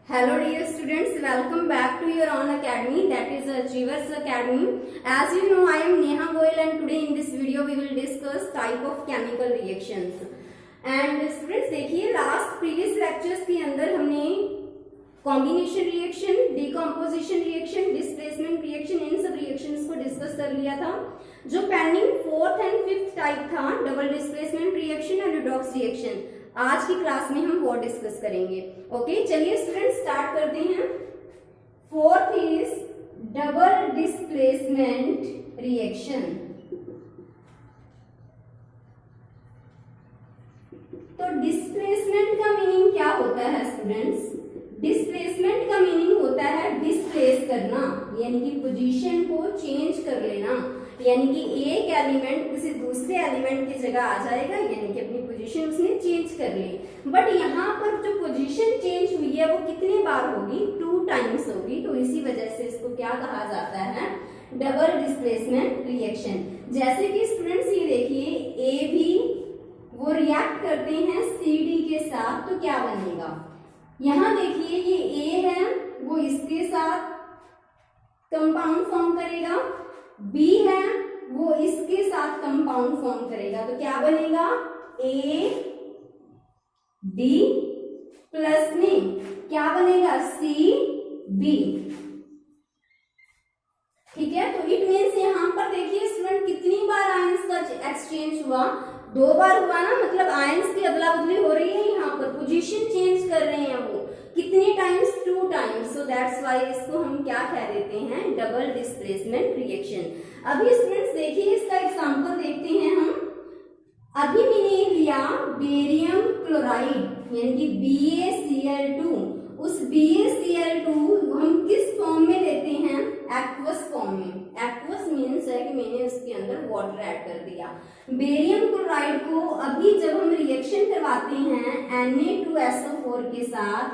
Hello dear students, welcome back to your own academy, that is Achievers Academy. As you know, I am Neha Goyal and today in this video we will discuss type of chemical reactions. And students देखिए last previous lectures के अंदर हमने combination reaction, decomposition reaction, displacement reaction, इन सब reactions को discuss कर लिया था. जो pending fourth and fifth type था, डबल डिस्प्लेसमेंट रिएक्शन और रिडॉक्स रिएक्शन, आज की क्लास में हम वो डिस्कस करेंगे. ओके, चलिए स्टूडेंट्स स्टार्ट करते हैं. Fourth is double displacement reaction. तो डिस्प्लेसमेंट का मीनिंग क्या होता है स्टूडेंट्स? डिस्प्लेसमेंट का मीनिंग होता है डिस्प्लेस करना, यानी कि पोजीशन को चेंज कर लेना, यानी कि एक एलिमेंट किसी दूसरे एलिमेंट की जगह आ जाएगा, यानी कि अपनी पोजीशन उसने चेंज कर ली. बट यहाँ पर जो पोजीशन चेंज हुई है वो कितनी बार होगी? 2 टाइम्स होगी. तो इसी वजह से इसको क्या कहा जाता है? Double displacement reaction. जैसे कि स्टूडेंट्स ये देखिए, ए भी वो रिएक्ट करते हैं सी डी के साथ, तो क्या बनेगा? यहाँ देखिए ये ए है, वो इसके साथ कंपाउंड फॉर्म करेगा, बी है वो इसके साथ कंपाउंड फॉर्म करेगा, तो क्या बनेगा? ए डी प्लस में क्या बनेगा? C B. ठीक है, तो इट मीन्स यहाँ पर देखिए स्टूडेंट कितनी बार आयंस का एक्सचेंज हुआ? 2 बार हुआ ना, मतलब आयंस की अदला बदली हो रही है. यहाँ पर पोजीशन चेंज कर रहे हैं वो कितने times? 2 times. So that's why इसको हम क्या कह देते हैं? Double displacement reaction. अभी स्टूडेंट्स देखिए इसका एग्जांपल देखते हैं हम. अभी मैंने लिया बेरियम क्लोराइड यानी कि BaCl2. उस BaCl2 हम किस फॉर्म में लेते हैं? एक्वस फॉर्म में. एक्वस मीन्स है कि मैंने उसके अंदर वाटर ऐड कर दिया. बेरियम क्लोराइड को अभी जब हम रिएक्शन करवाते हैं Na2SO4 के साथ,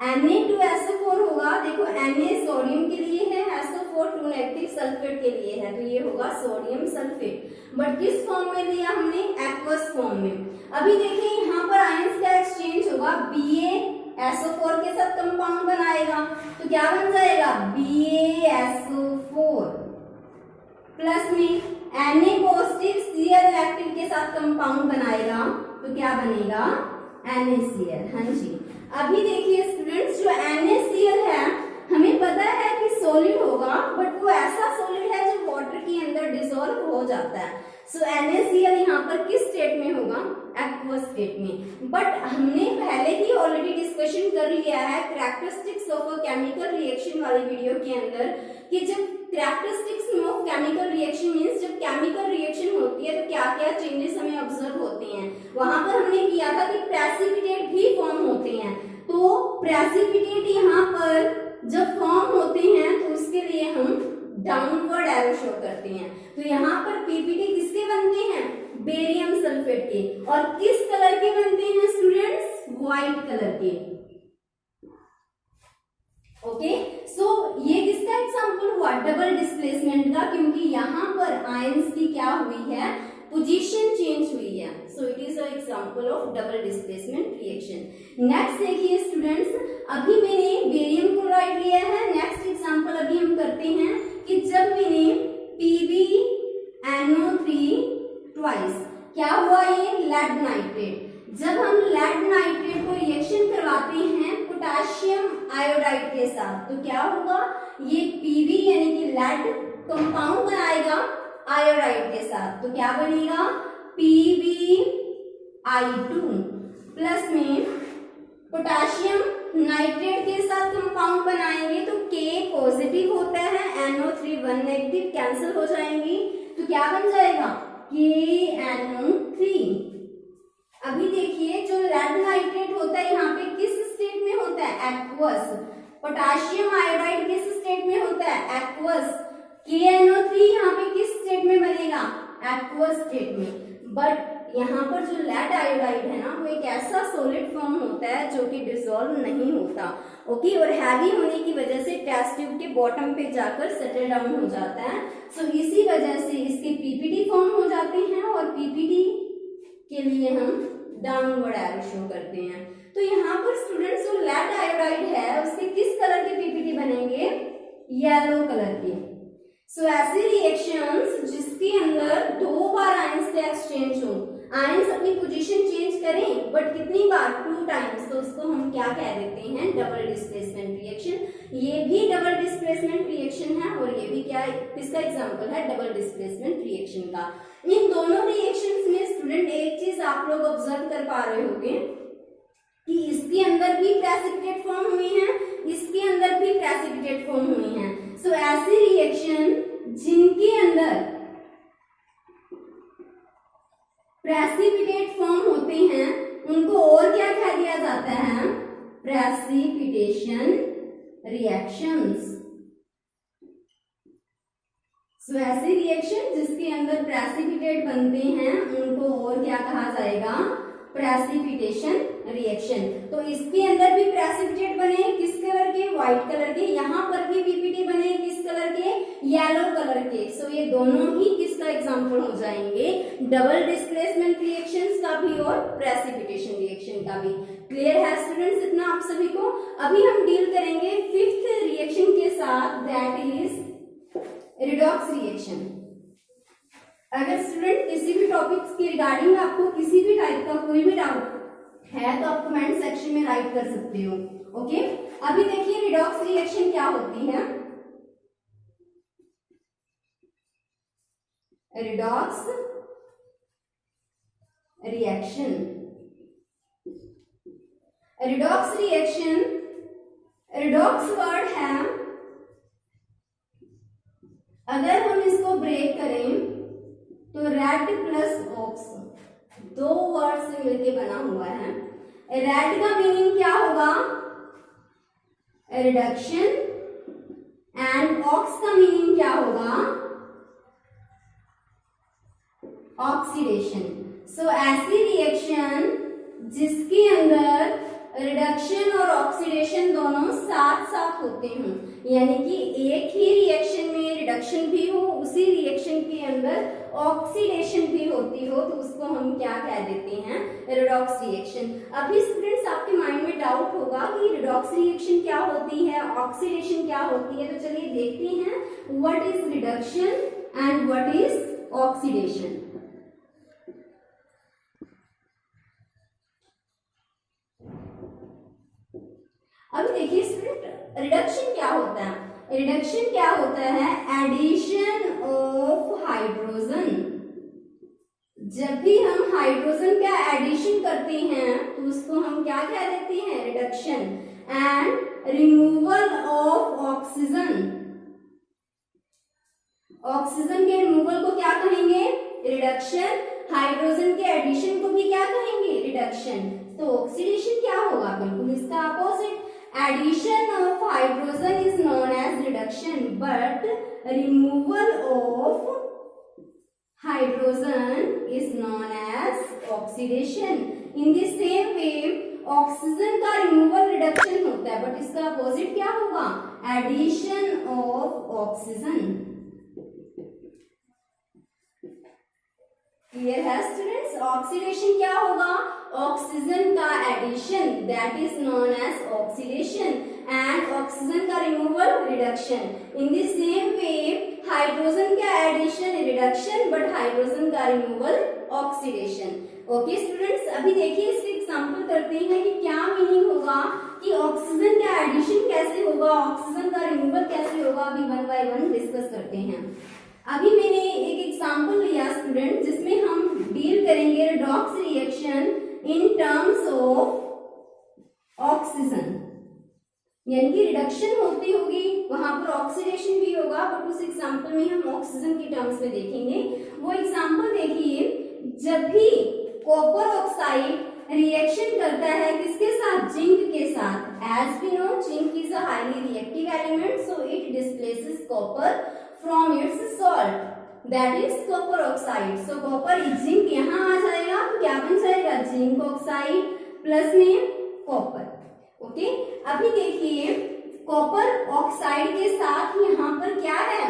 Na2SO4 होगा, देखो Na सोडियम के लिए है, SO4 2 नेगेटिव सल्फेट के लिए है, तो ये होगा सोडियम सल्फेट. बट किस फॉर्म में लिया हमने? एक्वस फॉर्म में. अभी देखिए यहाँ पर आयंस का एक्सचेंज होगा, BaSO4 के साथ कंपाउंड बनाएगा, तो क्या बन जाएगा? BaSO4 प्लस में Na पॉजिटिव Cl रिएक्टिव के साथ कंपाउंड बनाएगा, तो क्या बनेगा? NaCl. हाँ जी. अभी देखिए स्टूडेंट्स, जो NaCl है हमें पता है कि सॉलिड होगा, बट वो ऐसा सॉलिड है जो वाटर के अंदर डिसॉल्व हो जाता है. सो NaCl यहाँ पर किस स्टेट में होगा? एक्वस स्टेट में. बट हमने पहले ही ऑलरेडी डिस्कशन कर लिया है characteristics of a chemical reaction वाली वीडियो के अंदर, कि जब characteristics of chemical reaction means जब केमिकल रिएक्शन होती है तो क्या क्या चेंजेस हमें ऑब्जर्व होते हैं. वहां पर हमने किया था कि प्रेसिपिटेट भी फॉर्म होते हैं. तो प्रेसिपिटेट यहाँ पर जब फॉर्म होते हैं तो उसके लिए हम डाउनवर्ड एरो शो करते हैं. तो यहाँ पर पीपीटी किसके बनते हैं? बेरियम सल्फेट के. और किस कलर के बनते हैं स्टूडेंट्स? व्हाइट कलर के. ओके, सो ये किसका एग्जांपल हुआ? डबल डिस्प्लेसमेंट का, क्योंकि यहाँ पर आयंस की क्या हुई है? पोजीशन चेंज हुई है. So it is a example of double displacement reaction. Next देखिए स्टूडेंट्स, अभी मैंने बेरियम क्लोराइड लिया है. नेक्स्ट एग्जांपल अभी हम करते हैं कि जब मैंने PbNO3 ट्वाइस, क्या हुआ? ये लेड नाइट्रेट. जब हम लेड नाइट्रेट को रिएक्शन करवाते हैं पोटेशियम आयोडाइड के साथ, तो क्या होगा? ये Pb यानी कि लेड कंपाउंड बनाएगा आयोडाइड के साथ, तो क्या बनेगा? PbI2 प्लस में पोटेशियम नाइट्रेट के साथ कंपाउंड बनाएंगे, तो K पॉजिटिव होता है, NO3 1 नेगेटिव, कैंसिल हो जाएंगी, तो क्या बन जाएगा? KNO3. अभी देखिए जो लेड नाइट्रेट होता है यहाँ पे किस स्टेट में होता है? एक्वस. पोटेशियम आयोडाइड किस स्टेट में होता है? एक्वस. KNO3 यहाँ पे किस स्टेट में बनेगा? एक्वस स्टेट में. बट यहाँ पर जो लेड आयोडाइड है ना, वो एक ऐसा सॉलिड फॉर्म होता है जो कि डिसॉल्व नहीं होता. ओके, और हैवी होने की वजह से टेस्ट ट्यूब के बॉटम पे जाकर सेटल डाउन हो जाता है. सो इसी वजह से इसके पीपीटी फॉर्म हो जाते हैं, और पीपीटी के लिए हम डाउनवर्ड एरो शो करते हैं. तो यहाँ पर स्टूडेंट्स जो लेड आयोडाइड है उसका येलो कलर के। सो ऐसे रिएक्शंस जिसके अंदर 2 बार आयंस का एक्सचेंज हो, आयंस अपनी पोजीशन चेंज करें बट कितनी बार, 2 टाइम्स, तो उसको हम क्या कह देते हैं, डबल डिस्प्लेसमेंट रिएक्शन। ये भी डबल डिस्प्लेसमेंट रिएक्शन है और ये भी क्या, किसका एग्जांपल है, डबल डिस्प्लेसमेंट रिएक्शन का। इन दोनों रिएक्शंस में स्टूडेंट एक चीज आप लोग ऑब्जर्व कर पा रहे होंगे कि इसके अंदर भी प्रेसिपिटेट फॉर्म हुए हैं, इसके अंदर भी प्रेसिपिटेट फॉर्म हुए हैं। सो ऐसे रिएक्शन जिनके अंदर प्रेसिपिटेट फॉर्म होते हैं उनको और क्या कह दिया जाता है, प्रेसिपिटेशन रिएक्शंस। सो ऐसे रिएक्शन जिसके अंदर प्रेसिपिटेट बनते हैं उनको और क्या कहा जाएगा, प्रेसिपिटेशन रिएक्शन। तो इसके अंदर भी प्रेसिपिटेट बने किस कलर के, व्हाइट कलर के, यहाँ पर भी पीपीटी बने किस कलर के, येलो कलर के। सो ये दोनों ही किसका एग्जांपल हो जाएंगे, डबल डिस्प्लेसमेंट रिएक्शंस का भी और प्रेसिपिटेशन रिएक्शन का भी। क्लियर है स्टूडेंट्स इतना आप सभी को। अभी हम डील करेंगे 5th रिएक्शन के साथ, दैट इज रिडॉक्स रिएक्शन। अगर स्टूडेंट किसी भी टॉपिक्स के रिगार्डिंग आपको किसी भी टाइप का कोई भी डाउट है तो आप कमेंट सेक्शन में राइट कर सकते हो। ओके, अभी देखिए रिडॉक्स रिएक्शन क्या होती है। Redox reaction, redox reaction, redox word है, अगर हम इसको ब्रेक करें तो रेड प्लस ऑक्स 2 वर्ड से मिलके बना हुआ है। रेड का मीनिंग क्या होगा, रिडक्शन, एंड ऑक्स का मीनिंग क्या होगा, ऑक्सीडेशन। सो ऐसी रिएक्शन जिसके अंदर रिडक्शन और ऑक्सीडेशन दोनों साथ साथ होते हों, यानी कि एक ही रिएक्शन में रिडक्शन भी हो, उसी रिएक्शन के अंदर ऑक्सीडेशन भी होती हो, तो उसको हम क्या कह देते हैं, रिडॉक्स रिएक्शन। अभी स्टूडेंट्स आपके माइंड में डाउट होगा कि रिडॉक्स रिएक्शन क्या होती है, ऑक्सीडेशन क्या होती है, तो चलिए देखते हैं what is reduction and what is oxidation. अभी देखिए स्टूडेंट रिडक्शन क्या होता है, रिडक्शन क्या होता है, एडिशन ऑफ हाइड्रोजन। जब भी हम हाइड्रोजन का एडिशन करते हैं तो उसको हम क्या कह देते हैं, reduction. And removal of oxygen, oxygen के रिमूवल को क्या कहेंगे, रिडक्शन। हाइड्रोजन के एडिशन को भी क्या कहेंगे, रिडक्शन। तो ऑक्सीडेशन क्या होगा, बिल्कुल इसका opposite. Addition of hydrogen is known as reduction, but removal of hydrogen is known as oxidation. In the same way, oxygen का removal reduction होता है, but इसका opposite क्या होगा, addition of oxygen. Clear है students? Oxidation क्या होगा, oxygen का addition, that is known as oxidation, and oxygen का removal, reduction. In the same way hydrogen का एडिशन रिडक्शन, बट हाइड्रोजन का रिमूवल ऑक्सीडेशन। ओके स्टूडेंट्स, अभी देखिए इसके एग्जांपल करते हैं कि क्या मीनिंग होगा कि ऑक्सीजन का एडिशन कैसे होगा, ऑक्सीजन का रिमूवल कैसे होगा, अभी 1 बाय 1 डिस्कस करते हैं। अभी मैंने एक एग्जांपल लिया स्टूडेंट जिसमें हम डील करेंगे redox reaction in terms of oxygen, यानी कि रिडक्शन होती होगी, वहां पर ऑक्सीडेशन भी होगा, बट उस एग्जांपल में हम ऑक्सीजन की टर्म्स में देखेंगे। वो एग्जांपल देखिए, जब भी कॉपर ऑक्साइड रिएक्शन करता है किसके साथ, जिंक के साथ। As we know zinc is a highly reactive element, so it displaces copper from its salt, that is copper oxide. So copper zinc यहाँ आ जाएगा तो क्या बन जाएगा, जिंक ऑक्साइड प्लस में कॉपर। ओके, अभी देखिए कॉपर ऑक्साइड के साथ यहाँ पर क्या है,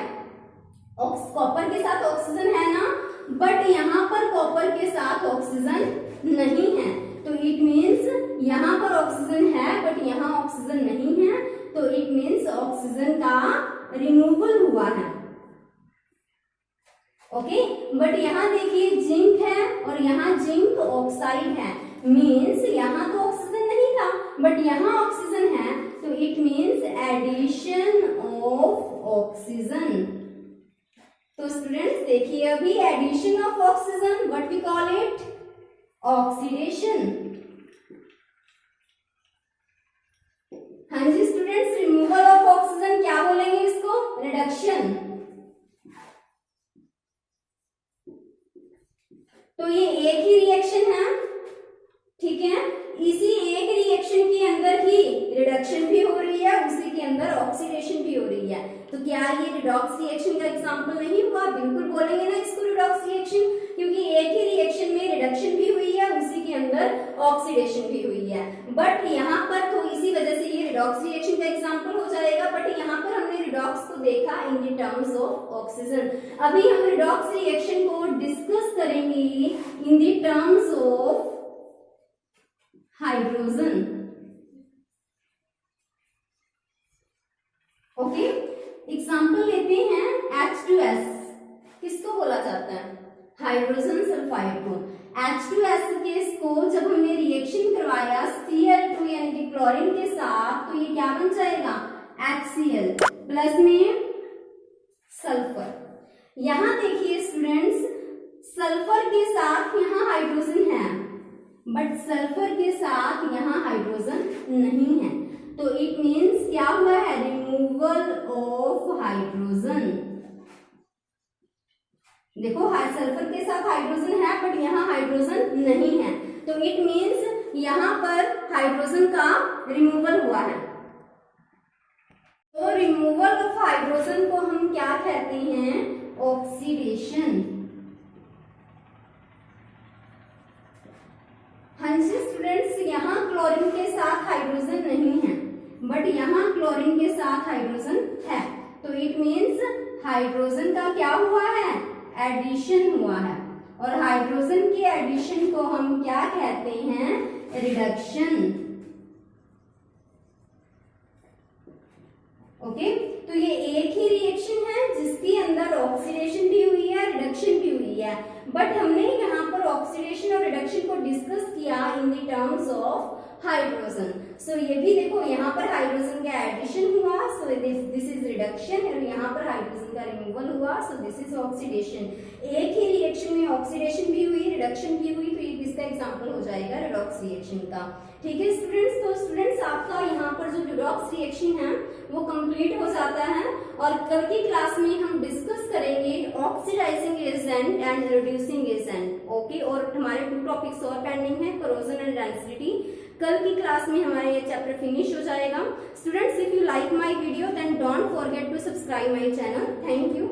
कॉपर के साथ ऑक्सीजन है ना, बट यहाँ पर कॉपर के साथ ऑक्सीजन नहीं है, तो इट मीन्स यहाँ पर ऑक्सीजन है बट यहाँ ऑक्सीजन नहीं है, तो इट मीन्स ऑक्सीजन का रिमूवल हुआ है। ओके, बट यहाँ देखिए जिंक है और यहाँ जिंक ऑक्साइड है, मीन्स यहाँ तो ऑक्सीजन नहीं था बट यहाँ ऑक्सीजन है, तो it means addition of oxygen. तो स्टूडेंट्स देखिए अभी addition of oxygen, what we call it, oxidation. हाँ जी स्टूडेंट्स, रिमूवल ऑफ ऑक्सीजन क्या बोलेंगे इसको, रिडक्शन। तो ये एक ही रिएक्शन है, ठीक है, इसी एक रिएक्शन के अंदर ही रिडक्शन भी हो रही है, उसी के अंदर ऑक्सीडेशन भी हो रही है। तो क्या ये रिडॉक्स रिएक्शन का एग्जांपल नहीं हुआ, बिल्कुल बोलेंगे ना इसको रिडॉक्स रिएक्शन, क्योंकि एक ही रिएक्शन में रिडक्शन भी हुई है, उसी के अंदर ऑक्सीडेशन भी हुई है। बट यहाँ पर तो इसी वजह से ये रिडॉक्स रिएक्शन का एग्जांपल हो जाएगा, बट यहाँ पर हमने रिडॉक्स को देखा इन द टर्म्स ऑफ ऑक्सीजन। अभी हम रिडॉक्स रिएक्शन को डिस्कस करेंगे इन the terms of hydrogen. Okay, example लेते हैं H2S, किसको बोला जाता है, हाइड्रोजन सल्फाइड को। H2S केस को जब हमने रिएक्शन करवाया Cl2 यानी कि क्लोरीन के साथ, तो ये क्या बन जाएगा, HCl प्लस में सल्फर। यहाँ देखिए स्टूडेंट्स, सल्फर के साथ यहाँ हाइड्रोजन है बट सल्फर के साथ यहाँ हाइड्रोजन नहीं है, तो इट मीन्स क्या हुआ है, रिमूवल ऑफ हाइड्रोजन। देखो सल्फर के साथ हाइड्रोजन है बट यहाँ हाइड्रोजन नहीं है, तो इट मीन्स यहाँ पर हाइड्रोजन का रिमूवल हुआ है। तो रिमूवल ऑफ हाइड्रोजन को हम क्या कहते हैं, ऑक्सीडेशन। हाँ जी स्टूडेंट्स, यहाँ क्लोरीन के साथ हाइड्रोजन नहीं है बट यहाँ क्लोरीन के साथ हाइड्रोजन है, तो इट मीन्स हाइड्रोजन का क्या हुआ है, एडिशन हुआ है, और हाइड्रोजन के एडिशन को हम क्या कहते हैं, रिडक्शन। ओके, तो ये एक ही रिएक्शन है जिसके अंदर ऑक्सीडेशन भी हुई है, रिडक्शन भी हुई है, बट हमने यहाँ पर ऑक्सीडेशन और रिडक्शन को डिस्कस किया in the terms of hydrogen. So ये भी देखो यहाँ पर हाइड्रोजन का एडिशन हुआ, सो दिस इज रिडक्शन, और यहाँ पर हाइड्रोजन का रिमूवल हुआ, सो दिस इज ऑक्सीडेशन। एक ही रिएक्शन में ऑक्सीडेशन भी हुई, रिडक्शन भी हुई, तो ये किसका एग्जांपल हो जाएगा, रिडॉक्स रिएक्शन का। ठीक है स्टूडेंट्स, तो स्टूडेंट्स आपका यहाँ पर जो रिडॉक्स रिएक्शन है वो कंप्लीट हो जाता है, और कल की क्लास में हम डिस्कस करेंगे oxidising agent and reducing agent. Okay, और हमारे 2 टॉपिक्स और पेंडिंग है, करोजन एंड डेंसिटी। कल की क्लास में हमारा ये चैप्टर फिनिश हो जाएगा। Students, if you like my video then don't forget to subscribe my channel. Thank you.